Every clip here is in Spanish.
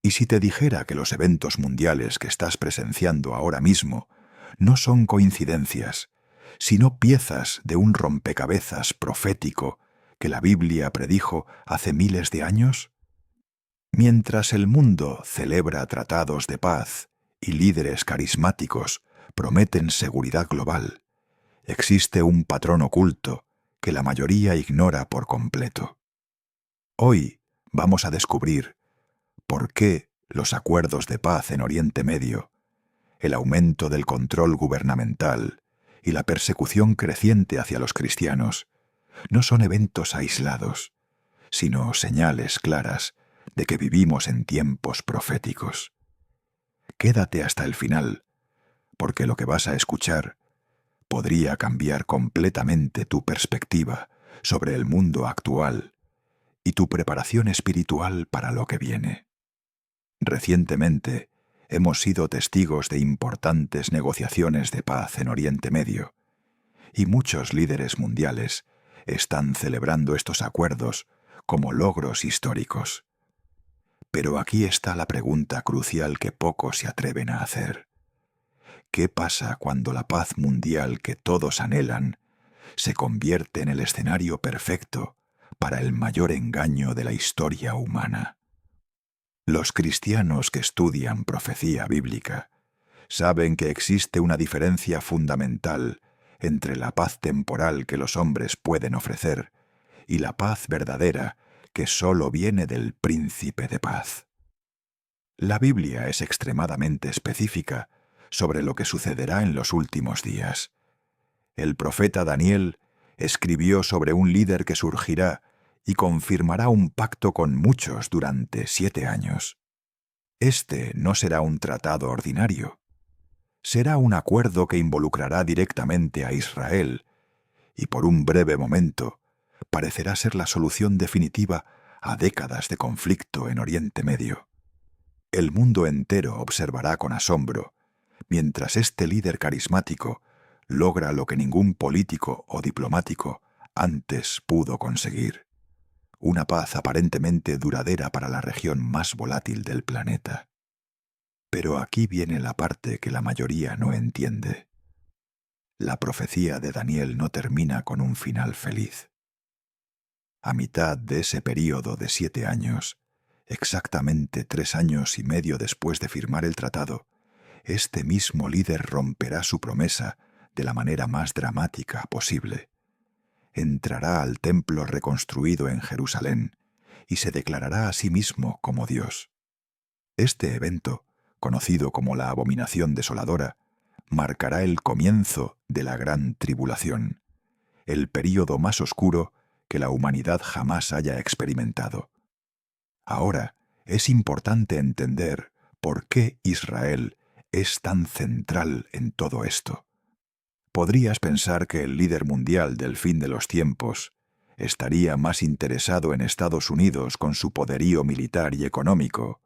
¿Y si te dijera que los eventos mundiales que estás presenciando ahora mismo no son coincidencias, sino piezas de un rompecabezas profético que la Biblia predijo hace miles de años? Mientras el mundo celebra tratados de paz y líderes carismáticos prometen seguridad global, existe un patrón oculto que la mayoría ignora por completo. Hoy vamos a descubrir por qué los acuerdos de paz en Oriente Medio, el aumento del control gubernamental y la persecución creciente hacia los cristianos no son eventos aislados, sino señales claras de que vivimos en tiempos proféticos. Quédate hasta el final, porque lo que vas a escuchar podría cambiar completamente tu perspectiva sobre el mundo actual y tu preparación espiritual para lo que viene. Recientemente hemos sido testigos de importantes negociaciones de paz en Oriente Medio, y muchos líderes mundiales están celebrando estos acuerdos como logros históricos. Pero aquí está la pregunta crucial que pocos se atreven a hacer. ¿Qué pasa cuando la paz mundial que todos anhelan se convierte en el escenario perfecto para el mayor engaño de la historia humana? Los cristianos que estudian profecía bíblica saben que existe una diferencia fundamental entre la paz temporal que los hombres pueden ofrecer y la paz verdadera que solo viene del Príncipe de Paz. La Biblia es extremadamente específica sobre lo que sucederá en los últimos días. El profeta Daniel escribió sobre un líder que surgirá y confirmará un pacto con muchos durante 7 años. Este no será un tratado ordinario. Será un acuerdo que involucrará directamente a Israel y por un breve momento parecerá ser la solución definitiva a décadas de conflicto en Oriente Medio. El mundo entero observará con asombro mientras este líder carismático logra lo que ningún político o diplomático antes pudo conseguir: una paz aparentemente duradera para la región más volátil del planeta. Pero aquí viene la parte que la mayoría no entiende. La profecía de Daniel no termina con un final feliz. A mitad de ese período de 7 años, exactamente 3 años y medio después de firmar el tratado, este mismo líder romperá su promesa de la manera más dramática posible. Entrará al templo reconstruido en Jerusalén y se declarará a sí mismo como Dios. Este evento, conocido como la Abominación Desoladora, marcará el comienzo de la Gran Tribulación, el período más oscuro que la humanidad jamás haya experimentado. Ahora es importante entender por qué Israel es tan central en todo esto. Podrías pensar que el líder mundial del fin de los tiempos estaría más interesado en Estados Unidos con su poderío militar y económico,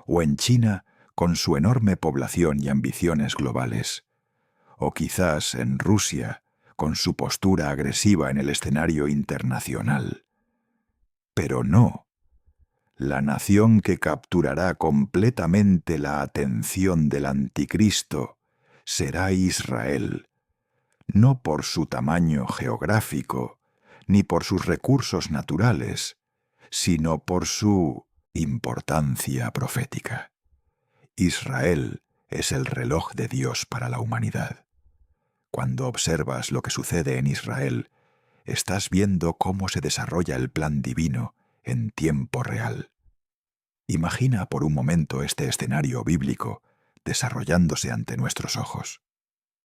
o en China con su enorme población y ambiciones globales, o quizás en Rusia con su postura agresiva en el escenario internacional. Pero no. La nación que capturará completamente la atención del anticristo será Israel, no por su tamaño geográfico, ni por sus recursos naturales, sino por su importancia profética. Israel es el reloj de Dios para la humanidad. Cuando observas lo que sucede en Israel, estás viendo cómo se desarrolla el plan divino en tiempo real. Imagina por un momento este escenario bíblico desarrollándose ante nuestros ojos.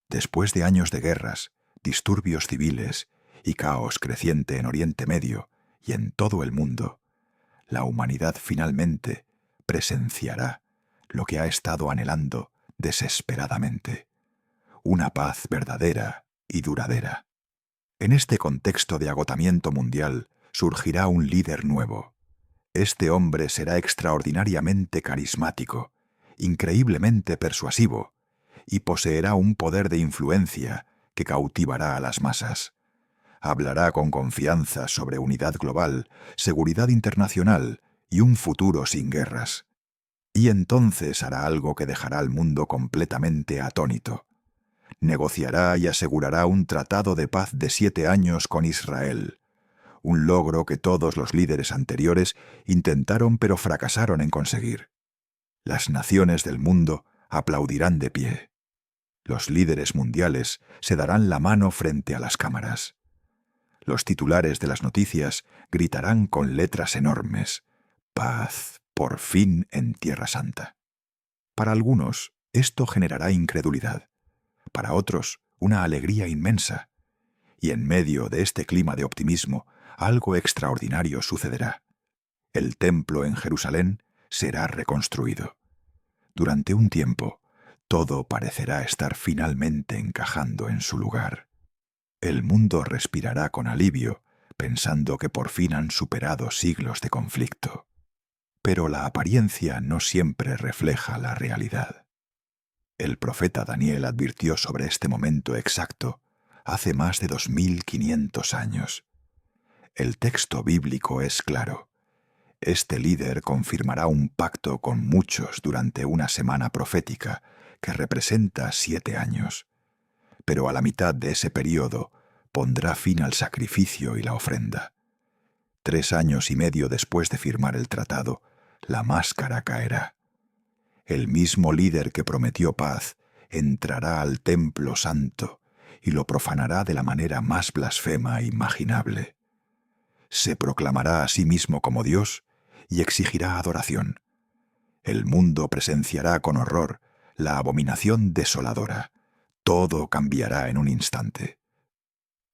Después de años de guerras, disturbios civiles y caos creciente en Oriente Medio y en todo el mundo, la humanidad finalmente presenciará lo que ha estado anhelando desesperadamente: una paz verdadera y duradera. En este contexto de agotamiento mundial surgirá un líder nuevo. Este hombre será extraordinariamente carismático, increíblemente persuasivo, y poseerá un poder de influencia que cautivará a las masas. Hablará con confianza sobre unidad global, seguridad internacional y un futuro sin guerras. Y entonces hará algo que dejará al mundo completamente atónito. Negociará y asegurará un tratado de paz de 7 años con Israel, un logro que todos los líderes anteriores intentaron pero fracasaron en conseguir. Las naciones del mundo aplaudirán de pie. Los líderes mundiales se darán la mano frente a las cámaras. Los titulares de las noticias gritarán con letras enormes: «Paz, por fin en Tierra Santa». Para algunos, esto generará incredulidad. Para otros, una alegría inmensa. Y en medio de este clima de optimismo, algo extraordinario sucederá. El templo en Jerusalén será reconstruido. Durante un tiempo, todo parecerá estar finalmente encajando en su lugar. El mundo respirará con alivio, pensando que por fin han superado siglos de conflicto. Pero la apariencia no siempre refleja la realidad. El profeta Daniel advirtió sobre este momento exacto hace más de 2500 años. El texto bíblico es claro. Este líder confirmará un pacto con muchos durante una semana profética que representa 7 años. Pero a la mitad de ese período pondrá fin al sacrificio y la ofrenda. 3 años y medio después de firmar el tratado, la máscara caerá. El mismo líder que prometió paz entrará al templo santo y lo profanará de la manera más blasfema imaginable. Se proclamará a sí mismo como Dios y exigirá adoración. El mundo presenciará con horror la abominación desoladora. Todo cambiará en un instante.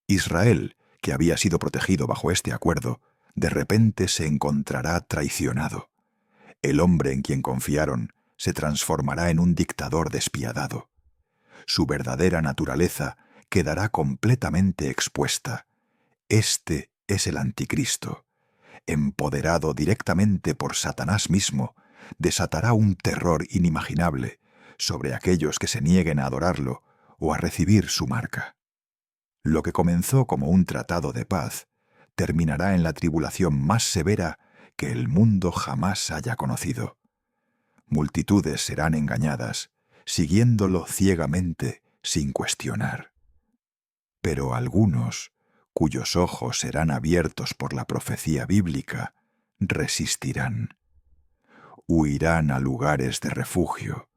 Israel, que había sido protegido bajo este acuerdo, de repente se encontrará traicionado. El hombre en quien confiaron se transformará en un dictador despiadado. Su verdadera naturaleza quedará completamente expuesta. Este es el anticristo. Empoderado directamente por Satanás mismo, desatará un terror inimaginable sobre aquellos que se nieguen a adorarlo o a recibir su marca. Lo que comenzó como un tratado de paz terminará en la tribulación más severa que el mundo jamás haya conocido. Multitudes serán engañadas, siguiéndolo ciegamente sin cuestionar. Pero algunos, cuyos ojos serán abiertos por la profecía bíblica, resistirán. Huirán a lugares de refugio.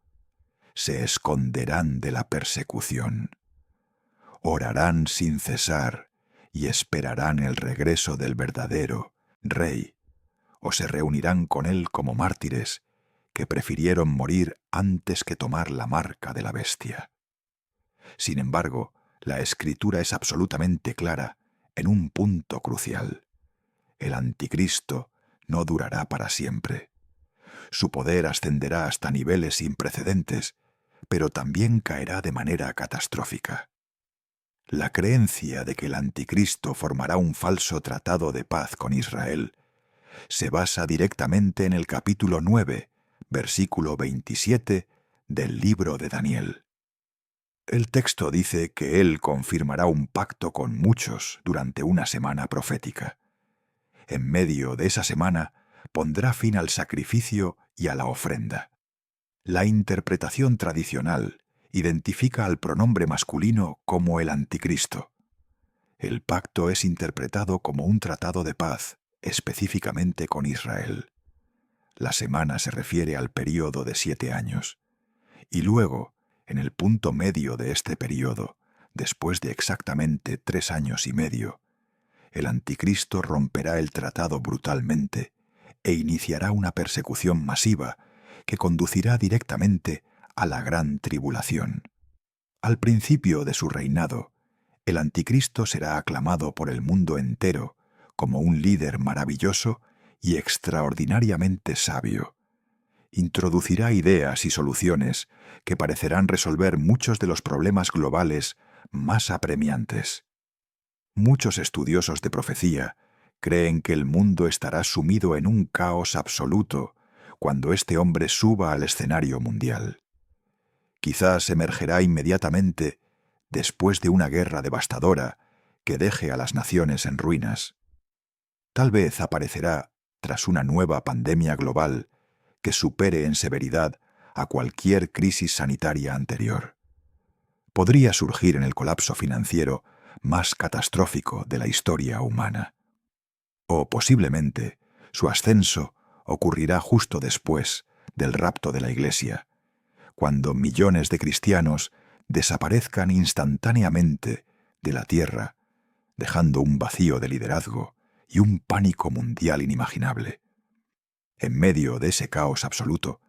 Se esconderán de la persecución. Orarán sin cesar y esperarán el regreso del verdadero Rey, o se reunirán con él como mártires que prefirieron morir antes que tomar la marca de la bestia. Sin embargo, la Escritura es absolutamente clara en un punto crucial. El anticristo no durará para siempre. Su poder ascenderá hasta niveles sin precedentes, pero también caerá de manera catastrófica. La creencia de que el anticristo formará un falso tratado de paz con Israel se basa directamente en el capítulo 9, versículo 27 del libro de Daniel. El texto dice que él confirmará un pacto con muchos durante una semana profética. En medio de esa semana pondrá fin al sacrificio y a la ofrenda. La interpretación tradicional identifica al pronombre masculino como el anticristo. El pacto es interpretado como un tratado de paz, específicamente con Israel. La semana se refiere al período de 7 años. Y luego, en el punto medio de este período, después de exactamente 3 años y medio, el anticristo romperá el tratado brutalmente e iniciará una persecución masiva que conducirá directamente a la gran tribulación. Al principio de su reinado, el anticristo será aclamado por el mundo entero como un líder maravilloso y extraordinariamente sabio. Introducirá ideas y soluciones que parecerán resolver muchos de los problemas globales más apremiantes. Muchos estudiosos de profecía creen que el mundo estará sumido en un caos absoluto cuando este hombre suba al escenario mundial. Quizás emergerá inmediatamente después de una guerra devastadora que deje a las naciones en ruinas. Tal vez aparecerá tras una nueva pandemia global que supere en severidad a cualquier crisis sanitaria anterior. Podría surgir en el colapso financiero más catastrófico de la historia humana. O posiblemente su ascenso ocurrirá justo después del rapto de la Iglesia, cuando millones de cristianos desaparezcan instantáneamente de la tierra, dejando un vacío de liderazgo y un pánico mundial inimaginable. En medio de ese caos absoluto,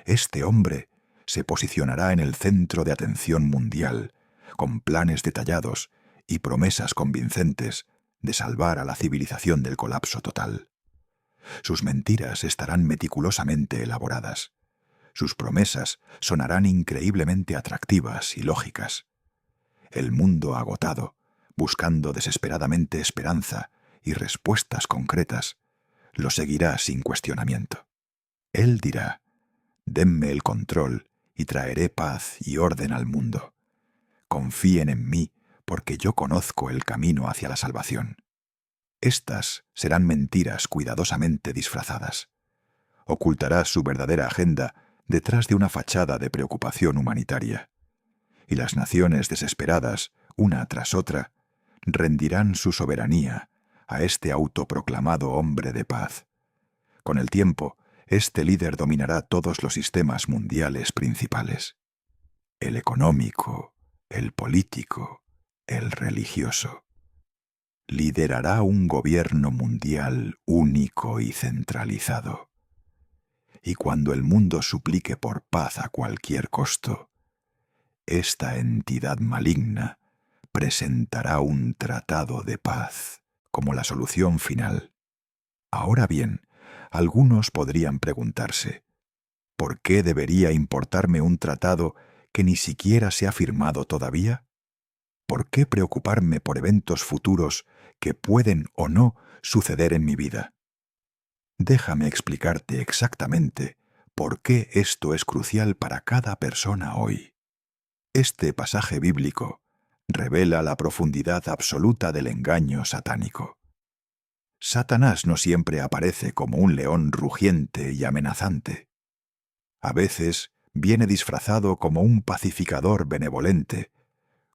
este hombre se posicionará en el centro de atención mundial, con planes detallados y promesas convincentes de salvar a la civilización del colapso total. Sus mentiras estarán meticulosamente elaboradas. Sus promesas sonarán increíblemente atractivas y lógicas. El mundo agotado, buscando desesperadamente esperanza y respuestas concretas, lo seguirá sin cuestionamiento. Él dirá: «Denme el control y traeré paz y orden al mundo. Confíen en mí, porque yo conozco el camino hacia la salvación». Estas serán mentiras cuidadosamente disfrazadas. Ocultará su verdadera agenda detrás de una fachada de preocupación humanitaria. Y las naciones desesperadas, una tras otra, rendirán su soberanía a este autoproclamado hombre de paz. Con el tiempo, este líder dominará todos los sistemas mundiales principales: el económico, el político, el religioso. Liderará un gobierno mundial único y centralizado. Y cuando el mundo suplique por paz a cualquier costo, esta entidad maligna presentará un tratado de paz como la solución final. Ahora bien, algunos podrían preguntarse: ¿por qué debería importarme un tratado que ni siquiera se ha firmado todavía? ¿Por qué preocuparme por eventos futuros que pueden o no suceder en mi vida? Déjame explicarte exactamente por qué esto es crucial para cada persona hoy. Este pasaje bíblico revela la profundidad absoluta del engaño satánico. Satanás no siempre aparece como un león rugiente y amenazante. A veces viene disfrazado como un pacificador benevolente,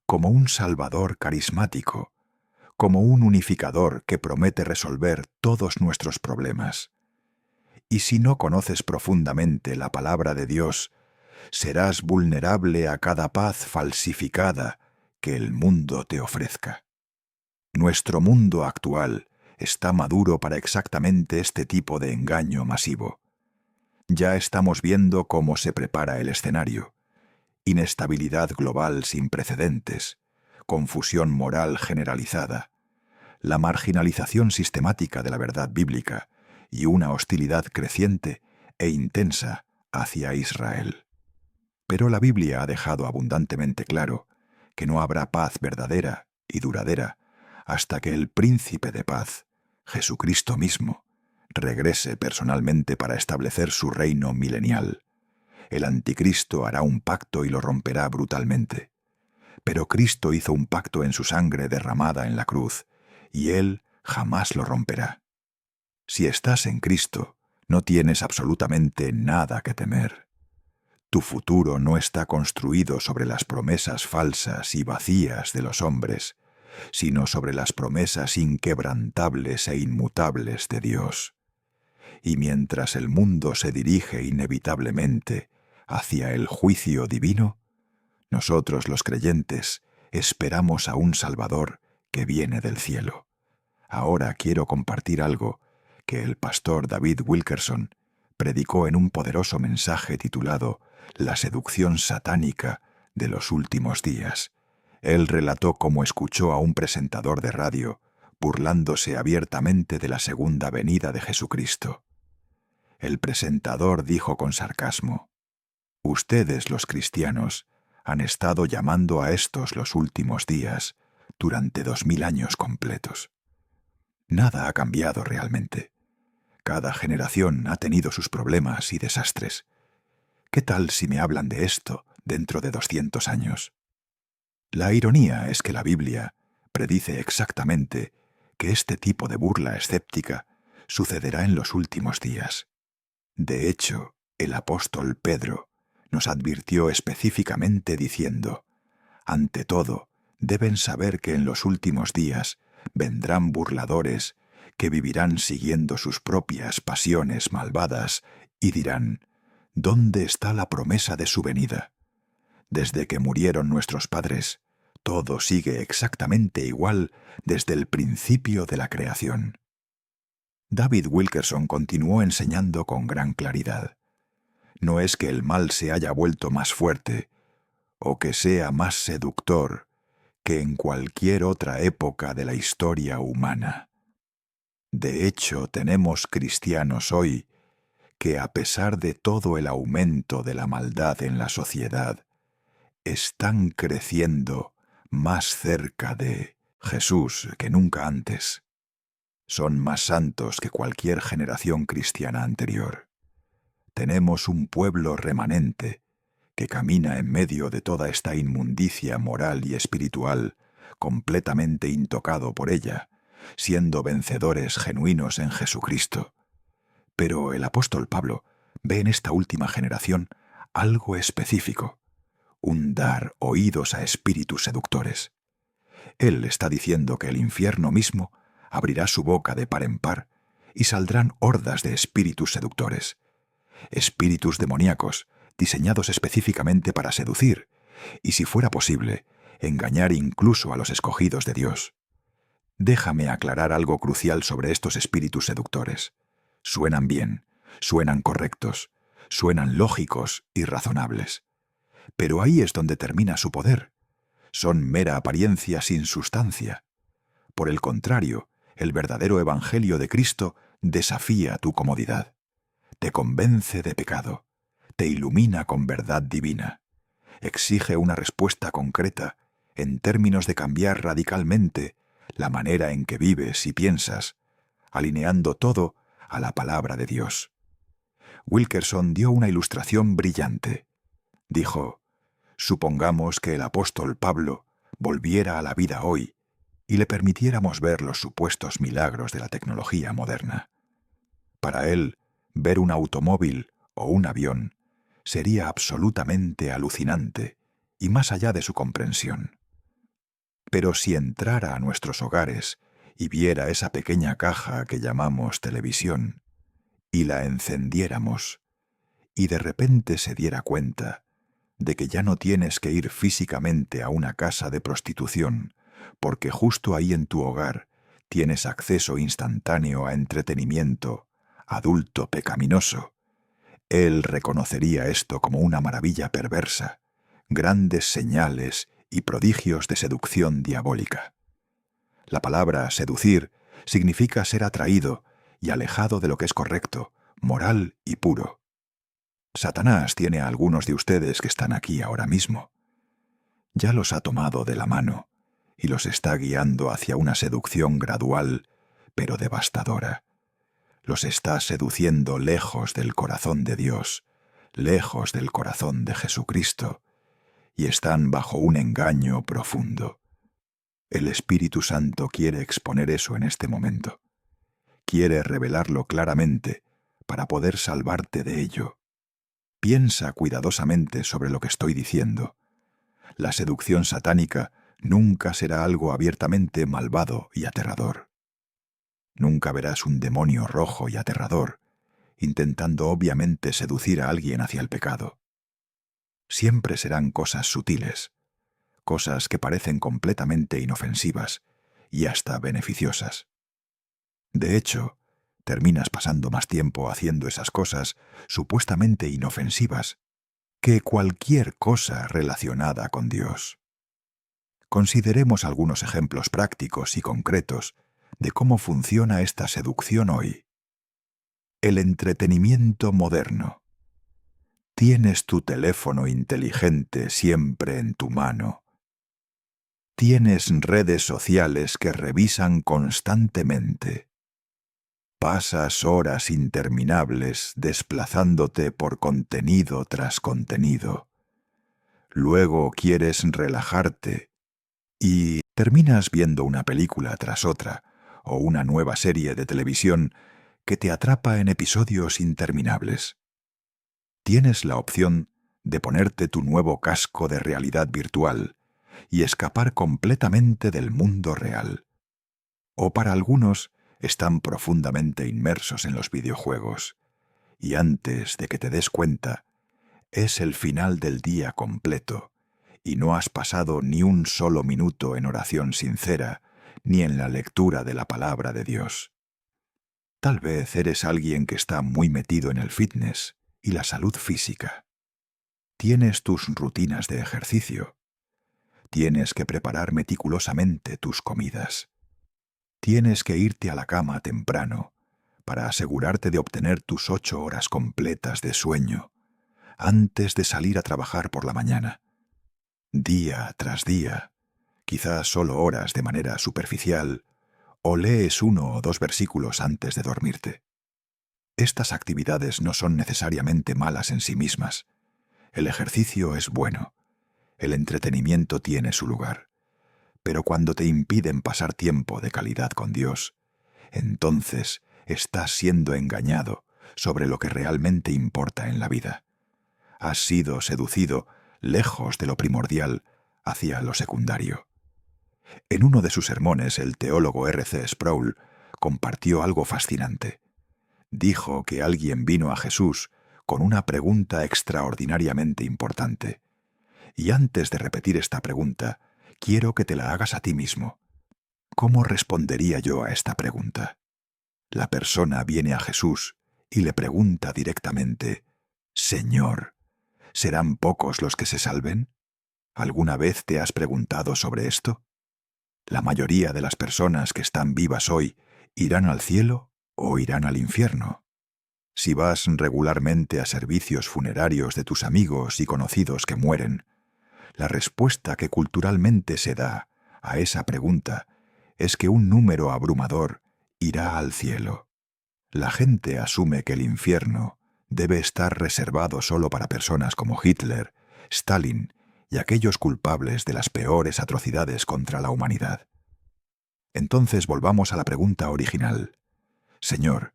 como un salvador carismático, como un unificador que promete resolver todos nuestros problemas. Y si no conoces profundamente la palabra de Dios, serás vulnerable a cada paz falsificada que el mundo te ofrezca. Nuestro mundo actual está maduro para exactamente este tipo de engaño masivo. Ya estamos viendo cómo se prepara el escenario: inestabilidad global sin precedentes, confusión moral generalizada, la marginalización sistemática de la verdad bíblica y una hostilidad creciente e intensa hacia Israel. Pero la Biblia ha dejado abundantemente claro que no habrá paz verdadera y duradera hasta que el Príncipe de Paz, Jesucristo mismo, regrese personalmente para establecer su reino milenial. El anticristo hará un pacto y lo romperá brutalmente. Pero Cristo hizo un pacto en su sangre derramada en la cruz, y Él jamás lo romperá. Si estás en Cristo, no tienes absolutamente nada que temer. Tu futuro no está construido sobre las promesas falsas y vacías de los hombres, sino sobre las promesas inquebrantables e inmutables de Dios. Y mientras el mundo se dirige inevitablemente hacia el juicio divino, nosotros los creyentes esperamos a un Salvador que viene del cielo. Ahora quiero compartir algo que el pastor David Wilkerson predicó en un poderoso mensaje titulado «La seducción satánica de los últimos días». Él relató cómo escuchó a un presentador de radio burlándose abiertamente de la segunda venida de Jesucristo. El presentador dijo con sarcasmo: «Ustedes, los cristianos, han estado llamando a estos los últimos días durante 2000 años completos. Nada ha cambiado realmente. Cada generación ha tenido sus problemas y desastres. ¿Qué tal si me hablan de esto dentro de 200 años? La ironía es que la Biblia predice exactamente que este tipo de burla escéptica sucederá en los últimos días. De hecho, el apóstol Pedro nos advirtió específicamente diciendo: ante todo, deben saber que en los últimos días vendrán burladores que vivirán siguiendo sus propias pasiones malvadas y dirán: ¿dónde está la promesa de su venida? Desde que murieron nuestros padres, todo sigue exactamente igual desde el principio de la creación. David Wilkerson continuó enseñando con gran claridad. No es que el mal se haya vuelto más fuerte o que sea más seductor que en cualquier otra época de la historia humana. De hecho, tenemos cristianos hoy que, a pesar de todo el aumento de la maldad en la sociedad, están creciendo más cerca de Jesús que nunca antes. Son más santos que cualquier generación cristiana anterior. Tenemos un pueblo remanente que camina en medio de toda esta inmundicia moral y espiritual, completamente intocado por ella, siendo vencedores genuinos en Jesucristo. Pero el apóstol Pablo ve en esta última generación algo específico: un dar oídos a espíritus seductores. Él está diciendo que el infierno mismo abrirá su boca de par en par y saldrán hordas de espíritus seductores, espíritus demoníacos diseñados específicamente para seducir y, si fuera posible, engañar incluso a los escogidos de Dios. Déjame aclarar algo crucial sobre estos espíritus seductores. Suenan bien, suenan correctos, suenan lógicos y razonables. Pero ahí es donde termina su poder. Son mera apariencia sin sustancia. Por el contrario, el verdadero evangelio de Cristo desafía tu comodidad. Te convence de pecado. Te ilumina con verdad divina. Exige una respuesta concreta en términos de cambiar radicalmente la manera en que vives y piensas, alineando todo a la palabra de Dios. Wilkerson dio una ilustración brillante. Dijo: supongamos que el apóstol Pablo volviera a la vida hoy y le permitiéramos ver los supuestos milagros de la tecnología moderna. Para él, ver un automóvil o un avión sería absolutamente alucinante y más allá de su comprensión. Pero si entrara a nuestros hogares y viera esa pequeña caja que llamamos televisión, y la encendiéramos, y de repente se diera cuenta de que ya no tienes que ir físicamente a una casa de prostitución, porque justo ahí en tu hogar tienes acceso instantáneo a entretenimiento adulto pecaminoso, él reconocería esto como una maravilla perversa, grandes señales y prodigios de seducción diabólica. La palabra seducir significa ser atraído y alejado de lo que es correcto, moral y puro. Satanás tiene a algunos de ustedes que están aquí ahora mismo. Ya los ha tomado de la mano y los está guiando hacia una seducción gradual, pero devastadora. Los está seduciendo lejos del corazón de Dios, lejos del corazón de Jesucristo, y están bajo un engaño profundo. El Espíritu Santo quiere exponer eso en este momento. Quiere revelarlo claramente para poder salvarte de ello. Piensa cuidadosamente sobre lo que estoy diciendo. La seducción satánica nunca será algo abiertamente malvado y aterrador. Nunca verás un demonio rojo y aterrador intentando obviamente seducir a alguien hacia el pecado. Siempre serán cosas sutiles, cosas que parecen completamente inofensivas y hasta beneficiosas. De hecho, terminas pasando más tiempo haciendo esas cosas supuestamente inofensivas que cualquier cosa relacionada con Dios. Consideremos algunos ejemplos prácticos y concretos de cómo funciona esta seducción hoy. El entretenimiento moderno. Tienes tu teléfono inteligente siempre en tu mano. Tienes redes sociales que revisan constantemente. Pasas horas interminables desplazándote por contenido tras contenido. Luego quieres relajarte y terminas viendo una película tras otra o una nueva serie de televisión que te atrapa en episodios interminables. Tienes la opción de ponerte tu nuevo casco de realidad virtual y escapar completamente del mundo real. O para algunos están profundamente inmersos en los videojuegos y antes de que te des cuenta, es el final del día completo y no has pasado ni un solo minuto en oración sincera ni en la lectura de la palabra de Dios. Tal vez eres alguien que está muy metido en el fitness y la salud física. Tienes tus rutinas de ejercicio. Tienes que preparar meticulosamente tus comidas. Tienes que irte a la cama temprano para asegurarte de obtener tus 8 horas completas de sueño antes de salir a trabajar por la mañana. Día tras día, quizás solo horas de manera superficial, o lees 1 o 2 versículos antes de dormirte. Estas actividades no son necesariamente malas en sí mismas. El ejercicio es bueno. El entretenimiento tiene su lugar. Pero cuando te impiden pasar tiempo de calidad con Dios, entonces estás siendo engañado sobre lo que realmente importa en la vida. Has sido seducido lejos de lo primordial hacia lo secundario. En uno de sus sermones, el teólogo R.C. Sproul compartió algo fascinante. Dijo que alguien vino a Jesús con una pregunta extraordinariamente importante. Y antes de repetir esta pregunta, quiero que te la hagas a ti mismo. ¿Cómo respondería yo a esta pregunta? La persona viene a Jesús y le pregunta directamente: Señor, ¿serán pocos los que se salven? ¿Alguna vez te has preguntado sobre esto? La mayoría de las personas que están vivas hoy irán al cielo o irán al infierno. Si vas regularmente a servicios funerarios de tus amigos y conocidos que mueren, la respuesta que culturalmente se da a esa pregunta es que un número abrumador irá al cielo. La gente asume que el infierno debe estar reservado solo para personas como Hitler, Stalin y aquellos culpables de las peores atrocidades contra la humanidad. Entonces volvamos a la pregunta original. Señor,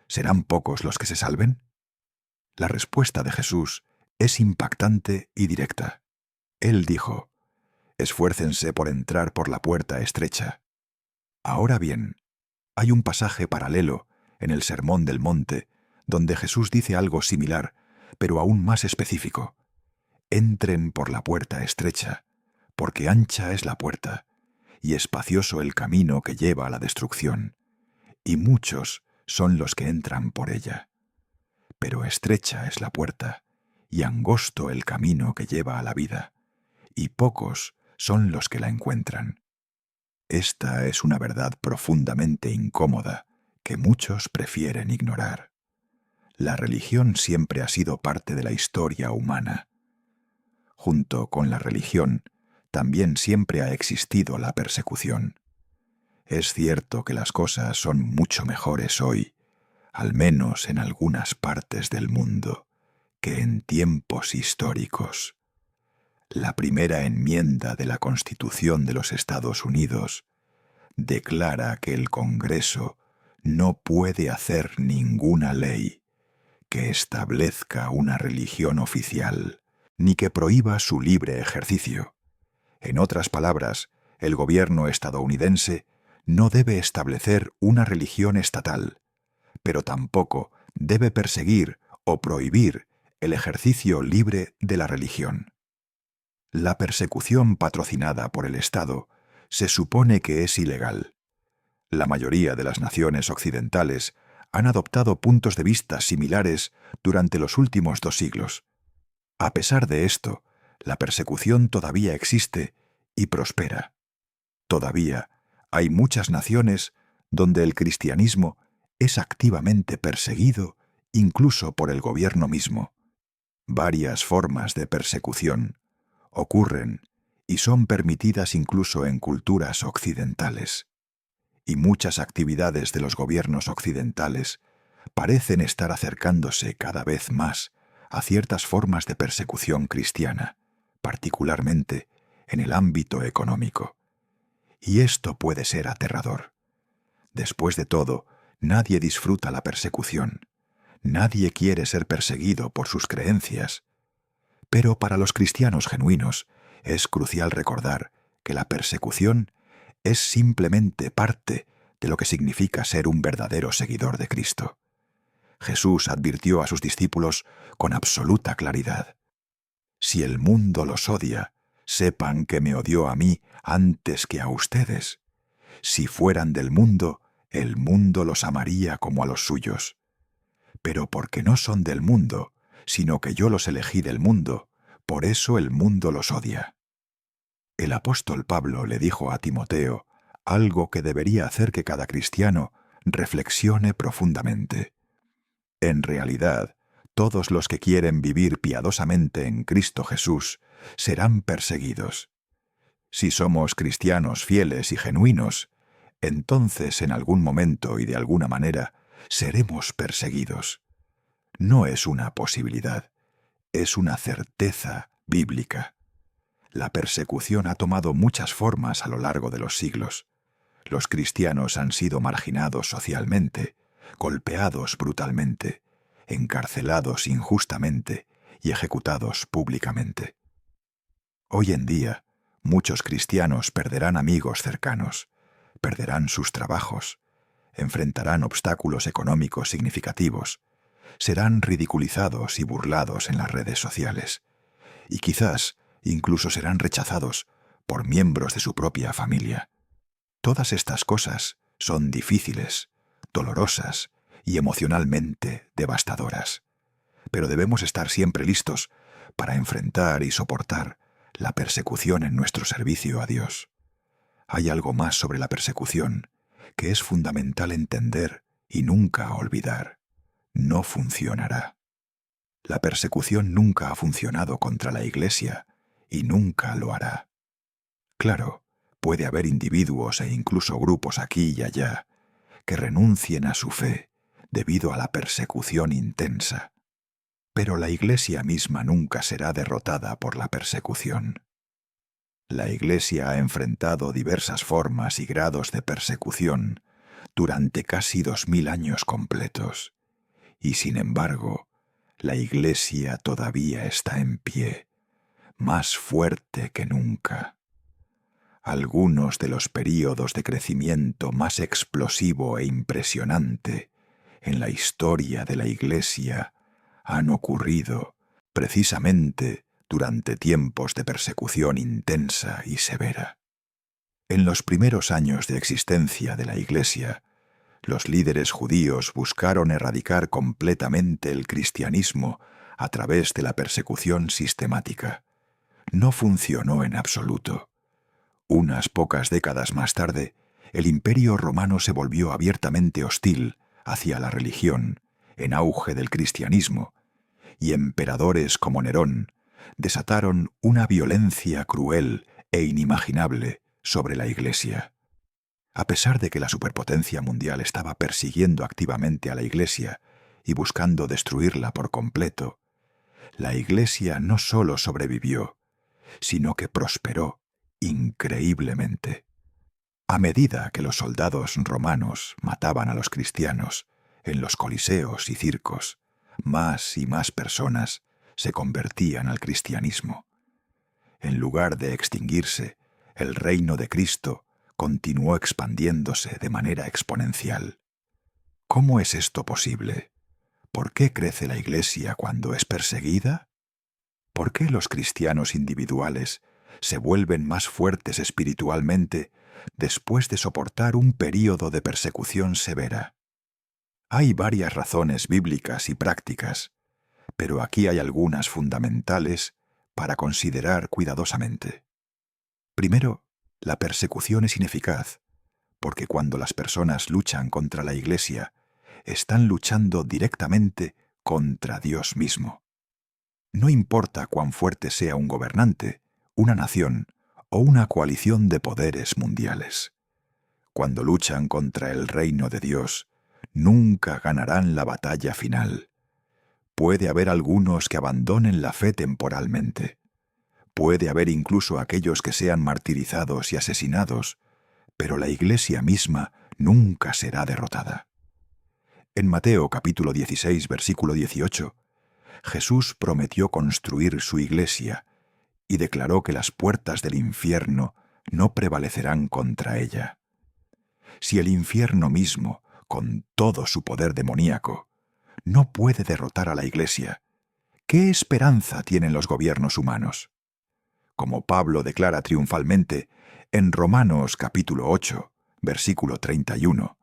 ¿serán pocos los que se salven? La respuesta de Jesús es impactante y directa. Él dijo: esfuércense por entrar por la puerta estrecha. Ahora bien, hay un pasaje paralelo en el Sermón del Monte donde Jesús dice algo similar, pero aún más específico. Entren por la puerta estrecha, porque ancha es la puerta, y espacioso el camino que lleva a la destrucción, y muchos son los que entran por ella. Pero estrecha es la puerta, y angosto el camino que lleva a la vida, y pocos son los que la encuentran. Esta es una verdad profundamente incómoda que muchos prefieren ignorar. La religión siempre ha sido parte de la historia humana. Junto con la religión, también siempre ha existido la persecución. Es cierto que las cosas son mucho mejores hoy, al menos en algunas partes del mundo, que en tiempos históricos. La primera enmienda de la Constitución de los Estados Unidos declara que el Congreso no puede hacer ninguna ley que establezca una religión oficial, ni que prohíba su libre ejercicio. En otras palabras, el gobierno estadounidense no debe establecer una religión estatal, pero tampoco debe perseguir o prohibir el ejercicio libre de la religión. La persecución patrocinada por el Estado se supone que es ilegal. La mayoría de las naciones occidentales han adoptado puntos de vista similares durante los últimos 2 siglos. A pesar de esto, la persecución todavía existe y prospera. Todavía hay muchas naciones donde el cristianismo es activamente perseguido incluso por el gobierno mismo. Varias formas de persecución ocurren y son permitidas incluso en culturas occidentales. Y muchas actividades de los gobiernos occidentales parecen estar acercándose cada vez más a ciertas formas de persecución cristiana, particularmente en el ámbito económico. Y esto puede ser aterrador. Después de todo, nadie disfruta la persecución. Nadie quiere ser perseguido por sus creencias. Pero para los cristianos genuinos es crucial recordar que la persecución es simplemente parte de lo que significa ser un verdadero seguidor de Cristo. Jesús advirtió a sus discípulos con absoluta claridad: si el mundo los odia, sepan que me odió a mí antes que a ustedes. Si fueran del mundo, el mundo los amaría como a los suyos. Pero porque no son del mundo, sino que yo los elegí del mundo, por eso el mundo los odia. El apóstol Pablo le dijo a Timoteo algo que debería hacer que cada cristiano reflexione profundamente. En realidad, todos los que quieren vivir piadosamente en Cristo Jesús serán perseguidos. Si somos cristianos fieles y genuinos, entonces en algún momento y de alguna manera seremos perseguidos. No es una posibilidad, es una certeza bíblica. La persecución ha tomado muchas formas a lo largo de los siglos. Los cristianos han sido marginados socialmente, golpeados brutalmente, encarcelados injustamente y ejecutados públicamente. Hoy en día, muchos cristianos perderán amigos cercanos, perderán sus trabajos, enfrentarán obstáculos económicos significativos, serán ridiculizados y burlados en las redes sociales, y quizás incluso serán rechazados por miembros de su propia familia. Todas estas cosas son difíciles, dolorosas y emocionalmente devastadoras, pero debemos estar siempre listos para enfrentar y soportar la persecución en nuestro servicio a Dios. Hay algo más sobre la persecución que es fundamental entender y nunca olvidar. No funcionará. La persecución nunca ha funcionado contra la Iglesia y nunca lo hará. Claro, puede haber individuos e incluso grupos aquí y allá que renuncien a su fe debido a la persecución intensa. Pero la Iglesia misma nunca será derrotada por la persecución. La Iglesia ha enfrentado diversas formas y grados de persecución durante casi 2000 años completos, y sin embargo, la Iglesia todavía está en pie, más fuerte que nunca. Algunos de los períodos de crecimiento más explosivo e impresionante en la historia de la Iglesia han ocurrido precisamente durante tiempos de persecución intensa y severa. En los primeros años de existencia de la Iglesia, los líderes judíos buscaron erradicar completamente el cristianismo a través de la persecución sistemática. No funcionó en absoluto. Unas pocas décadas más tarde, el Imperio Romano se volvió abiertamente hostil hacia la religión, en auge del cristianismo, y emperadores como Nerón desataron una violencia cruel e inimaginable sobre la Iglesia. A pesar de que la superpotencia mundial estaba persiguiendo activamente a la Iglesia y buscando destruirla por completo, la Iglesia no solo sobrevivió, sino que prosperó increíblemente. A medida que los soldados romanos mataban a los cristianos en los coliseos y circos, más y más personas se convertían al cristianismo. En lugar de extinguirse, el reino de Cristo continuó expandiéndose de manera exponencial. ¿Cómo es esto posible? ¿Por qué crece la Iglesia cuando es perseguida? ¿Por qué los cristianos individuales se vuelven más fuertes espiritualmente después de soportar un período de persecución severa? Hay varias razones bíblicas y prácticas, pero aquí hay algunas fundamentales para considerar cuidadosamente. Primero, la persecución es ineficaz, porque cuando las personas luchan contra la Iglesia, están luchando directamente contra Dios mismo. No importa cuán fuerte sea un gobernante, una nación o una coalición de poderes mundiales. Cuando luchan contra el reino de Dios, nunca ganarán la batalla final. Puede haber algunos que abandonen la fe temporalmente. Puede haber incluso aquellos que sean martirizados y asesinados, pero la Iglesia misma nunca será derrotada. En Mateo capítulo 16, versículo 18, Jesús prometió construir su iglesia y declaró que las puertas del infierno no prevalecerán contra ella. Si el infierno mismo, con todo su poder demoníaco, no puede derrotar a la iglesia, ¿qué esperanza tienen los gobiernos humanos? Como Pablo declara triunfalmente en Romanos capítulo 8, versículo 31,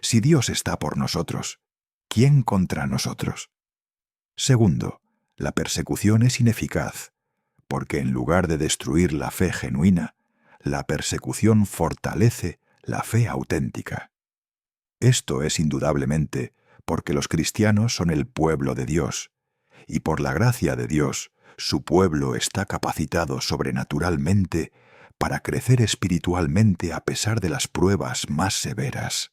si Dios está por nosotros, ¿quién contra nosotros? Segundo, la persecución es ineficaz, porque en lugar de destruir la fe genuina, la persecución fortalece la fe auténtica. Esto es indudablemente porque los cristianos son el pueblo de Dios, y por la gracia de Dios, su pueblo está capacitado sobrenaturalmente para crecer espiritualmente a pesar de las pruebas más severas.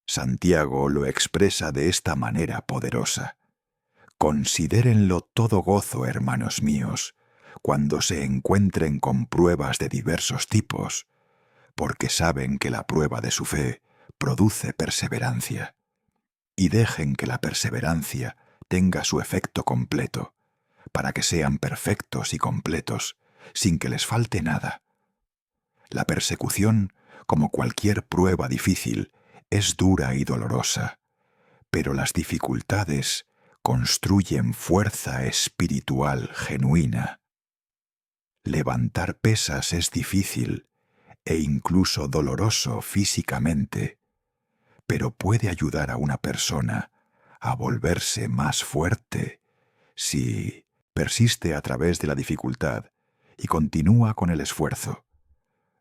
Santiago lo expresa de esta manera poderosa. Considérenlo todo gozo, hermanos míos, cuando se encuentren con pruebas de diversos tipos, porque saben que la prueba de su fe produce perseverancia. Y dejen que la perseverancia tenga su efecto completo, para que sean perfectos y completos, sin que les falte nada. La persecución, como cualquier prueba difícil, es dura y dolorosa, pero las dificultades construyen fuerza espiritual genuina. Levantar pesas es difícil e incluso doloroso físicamente, pero puede ayudar a una persona a volverse más fuerte si persiste a través de la dificultad y continúa con el esfuerzo.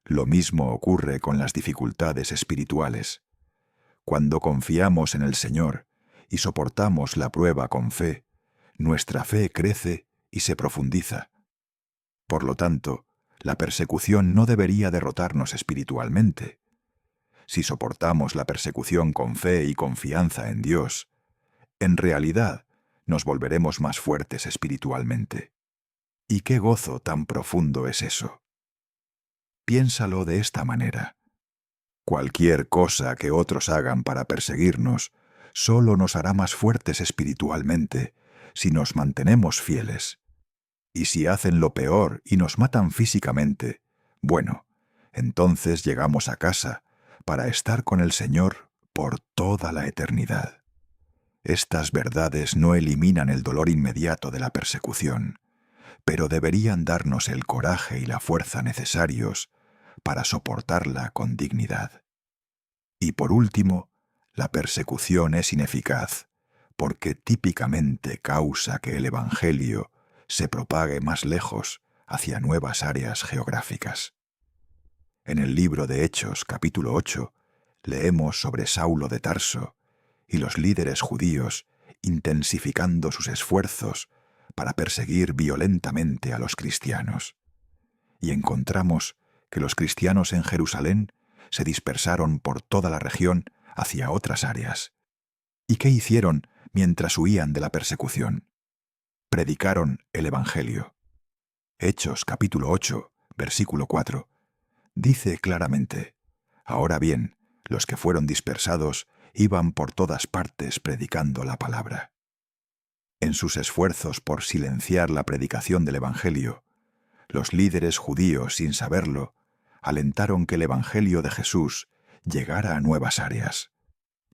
Lo mismo ocurre con las dificultades espirituales. Cuando confiamos en el Señor y soportamos la prueba con fe, nuestra fe crece y se profundiza. Por lo tanto, la persecución no debería derrotarnos espiritualmente. Si soportamos la persecución con fe y confianza en Dios, en realidad nos volveremos más fuertes espiritualmente. ¿Y qué gozo tan profundo es eso? Piénsalo de esta manera. Cualquier cosa que otros hagan para perseguirnos solo nos hará más fuertes espiritualmente si nos mantenemos fieles. Y si hacen lo peor y nos matan físicamente, bueno, entonces llegamos a casa para estar con el Señor por toda la eternidad. Estas verdades no eliminan el dolor inmediato de la persecución, pero deberían darnos el coraje y la fuerza necesarios para soportarla con dignidad. Y por último, la persecución es ineficaz, porque típicamente causa que el Evangelio se propague más lejos hacia nuevas áreas geográficas. En el libro de Hechos, capítulo 8, leemos sobre Saulo de Tarso y los líderes judíos intensificando sus esfuerzos para perseguir violentamente a los cristianos. Y encontramos que los cristianos en Jerusalén se dispersaron por toda la región hacia otras áreas. ¿Y qué hicieron mientras huían de la persecución? Predicaron el Evangelio. Hechos capítulo 8, versículo 4, dice claramente: ahora bien, los que fueron dispersados iban por todas partes predicando la palabra. En sus esfuerzos por silenciar la predicación del Evangelio, los líderes judíos, sin saberlo, alentaron que el Evangelio de Jesús llegara a nuevas áreas.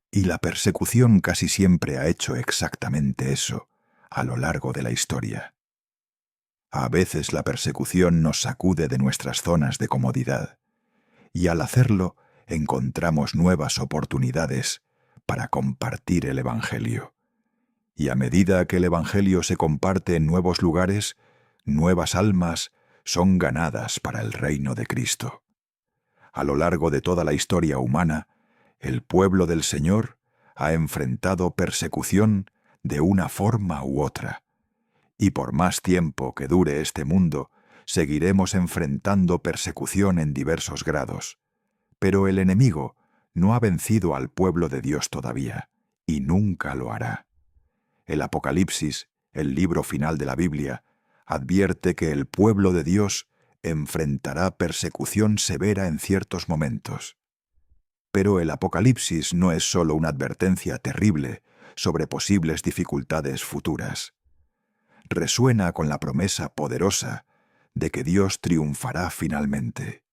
Y la persecución casi siempre ha hecho exactamente eso a lo largo de la historia. A veces la persecución nos sacude de nuestras zonas de comodidad, y al hacerlo encontramos nuevas oportunidades para compartir el Evangelio. Y a medida que el Evangelio se comparte en nuevos lugares, nuevas almas son ganadas para el reino de Cristo. A lo largo de toda la historia humana, el pueblo del Señor ha enfrentado persecución de una forma u otra. Y por más tiempo que dure este mundo, seguiremos enfrentando persecución en diversos grados. Pero el enemigo no ha vencido al pueblo de Dios todavía, y nunca lo hará. El Apocalipsis, el libro final de la Biblia, advierte que el pueblo de Dios enfrentará persecución severa en ciertos momentos. Pero el Apocalipsis no es solo una advertencia terrible sobre posibles dificultades futuras. Resuena con la promesa poderosa de que Dios triunfará finalmente.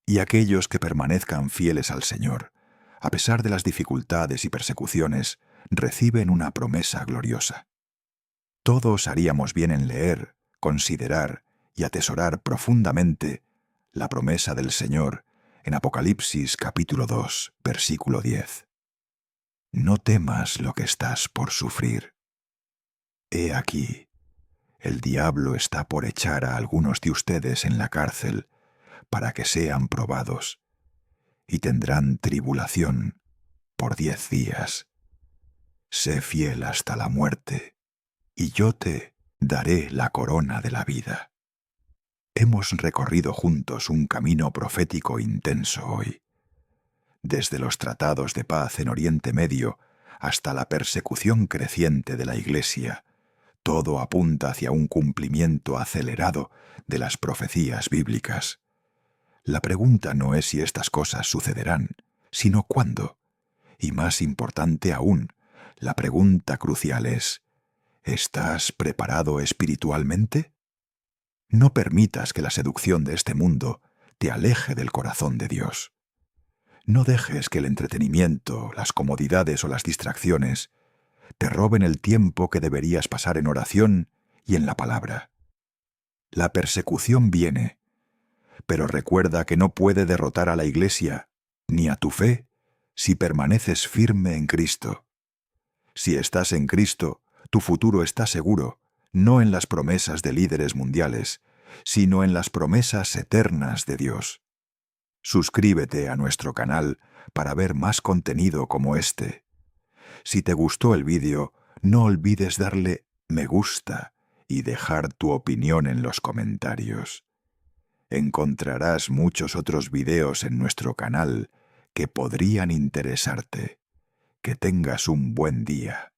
Y aquellos que permanezcan fieles al Señor, a pesar de las dificultades y persecuciones, reciben una promesa gloriosa. Todos haríamos bien en leer, considerar y atesorar profundamente la promesa del Señor en Apocalipsis capítulo 2, versículo 10. No temas lo que estás por sufrir. He aquí, el diablo está por echar a algunos de ustedes en la cárcel para que sean probados, y tendrán tribulación por 10 días. Sé fiel hasta la muerte, y yo te daré la corona de la vida. Hemos recorrido juntos un camino profético intenso hoy, desde los tratados de paz en Oriente Medio hasta la persecución creciente de la Iglesia. Todo apunta hacia un cumplimiento acelerado de las profecías bíblicas. La pregunta no es si estas cosas sucederán, sino cuándo. Y más importante aún, la pregunta crucial es: ¿estás preparado espiritualmente? No permitas que la seducción de este mundo te aleje del corazón de Dios. No dejes que el entretenimiento, las comodidades o las distracciones te roben el tiempo que deberías pasar en oración y en la palabra. La persecución viene, pero recuerda que no puede derrotar a la Iglesia ni a tu fe si permaneces firme en Cristo. Si estás en Cristo, tu futuro está seguro, no en las promesas de líderes mundiales, sino en las promesas eternas de Dios. Suscríbete a nuestro canal para ver más contenido como este. Si te gustó el vídeo, no olvides darle me gusta y dejar tu opinión en los comentarios. Encontrarás muchos otros videos en nuestro canal que podrían interesarte. Que tengas un buen día.